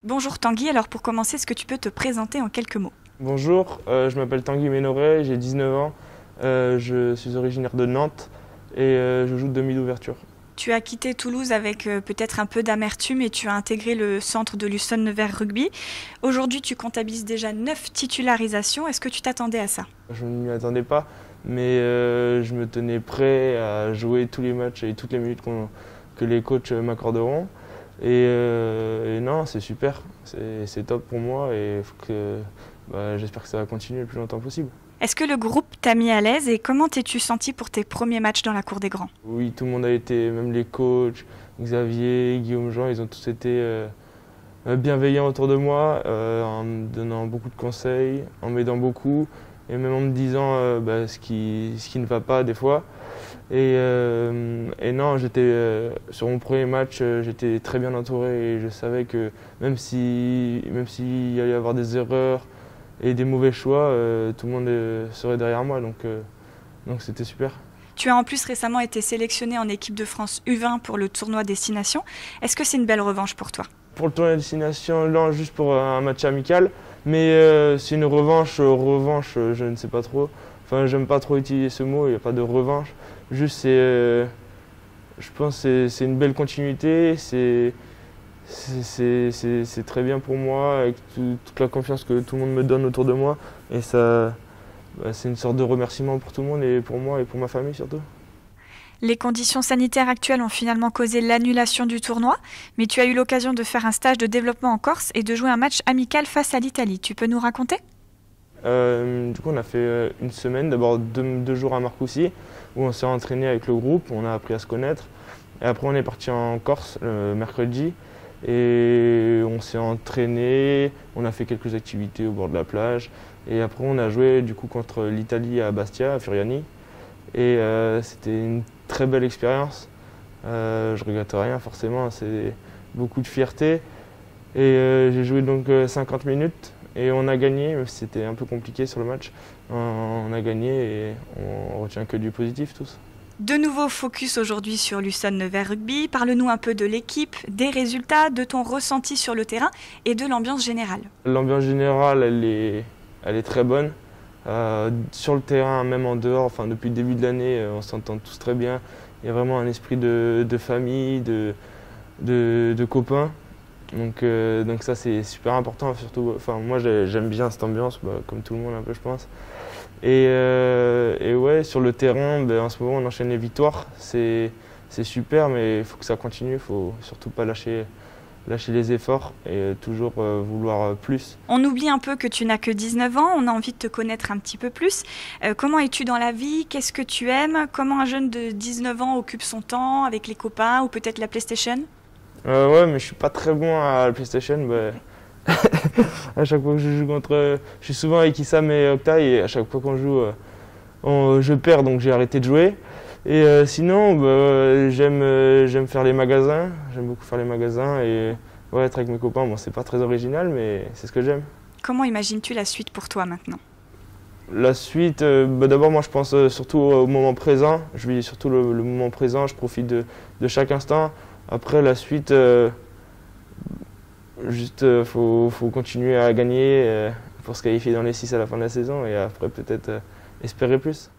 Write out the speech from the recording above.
Bonjour Tanguy, alors pour commencer, est-ce que tu peux te présenter en quelques mots? Bonjour, je m'appelle Tanguy Ménoré, j'ai 19 ans, je suis originaire de Nantes et je joue de demi d'ouverture. Tu as quitté Toulouse avec peut-être un peu d'amertume et tu as intégré le centre de Luçon Nevers Rugby. Aujourd'hui, tu comptabilises déjà 9 titularisations. Est-ce que tu t'attendais à ça? Je ne m'y attendais pas, mais je me tenais prêt à jouer tous les matchs et toutes les minutes que les coachs m'accorderont. Et non, c'est super, c'est top pour moi et j'espère que ça va continuer le plus longtemps possible. Est-ce que le groupe t'a mis à l'aise et comment t'es-tu senti pour tes premiers matchs dans la cour des grands? Oui, tout le monde a été, même les coachs, Xavier, Guillaume Jean, ils ont tous été bienveillants autour de moi, en me donnant beaucoup de conseils, en m'aidant beaucoup et même en me disant ce qui ne va pas des fois. Et non, sur mon premier match, j'étais très bien entouré et je savais que même s'il y allait y avoir des erreurs et des mauvais choix, tout le monde serait derrière moi, donc c'était super. Tu as en plus récemment été sélectionné en équipe de France U20 pour le tournoi Destination. Est-ce que c'est une belle revanche pour toi? Pour le tournoi Destination, non, juste pour un match amical, mais c'est une revanche, je ne sais pas trop. Enfin, j'aime pas trop utiliser ce mot, il n'y a pas de revanche. Juste, je pense que c'est une belle continuité, c'est très bien pour moi, avec toute la confiance que tout le monde me donne autour de moi. Et ça, c'est une sorte de remerciement pour tout le monde et pour moi et pour ma famille surtout. Les conditions sanitaires actuelles ont finalement causé l'annulation du tournoi, mais tu as eu l'occasion de faire un stage de développement en Corse et de jouer un match amical face à l'Italie. Tu peux nous raconter? Du coup, on a fait une semaine, d'abord deux jours à Marcoussis, où on s'est entraîné avec le groupe, on a appris à se connaître. Et après, on est parti en Corse le mercredi et on s'est entraîné, on a fait quelques activités au bord de la plage. Et après, on a joué du coup contre l'Italie à Bastia, à Furiani. Et c'était une très belle expérience. Je regrette rien forcément, c'est beaucoup de fierté. Et j'ai joué donc 50 minutes. Et on a gagné, même si c'était un peu compliqué sur le match. On a gagné et on retient que du positif tous. De nouveau focus aujourd'hui sur Luçon Nevers Rugby. Parle-nous un peu de l'équipe, des résultats, de ton ressenti sur le terrain et de l'ambiance générale. L'ambiance générale, elle est très bonne. Sur le terrain, même en dehors, enfin, depuis le début de l'année, on s'entend tous très bien. Il y a vraiment un esprit de famille, de copains. Donc ça c'est super important, surtout, enfin, moi j'aime bien cette ambiance, comme tout le monde un peu je pense. Et ouais, sur le terrain, en ce moment on enchaîne les victoires, c'est super, mais il faut que ça continue, il ne faut surtout pas lâcher les efforts et toujours vouloir plus. On oublie un peu que tu n'as que 19 ans, on a envie de te connaître un petit peu plus. Comment es-tu dans la vie? Qu'est-ce que tu aimes? Comment un jeune de 19 ans occupe son temps avec les copains ou peut-être la PlayStation? Ouais, mais je suis pas très bon à la PlayStation. À chaque fois que je joue contre. Je suis souvent avec Issam et Octa et à chaque fois qu'on joue, je perds donc j'ai arrêté de jouer. Et sinon, j'aime faire les magasins. J'aime beaucoup faire les magasins et ouais, être avec mes copains. Bon, c'est pas très original, mais c'est ce que j'aime. Comment imagines-tu la suite pour toi maintenant? La suite, d'abord, moi je pense surtout au moment présent. Je vis surtout le moment présent, je profite de chaque instant. Après, la suite, faut continuer à gagner pour se qualifier dans les 6 à la fin de la saison et après peut-être espérer plus.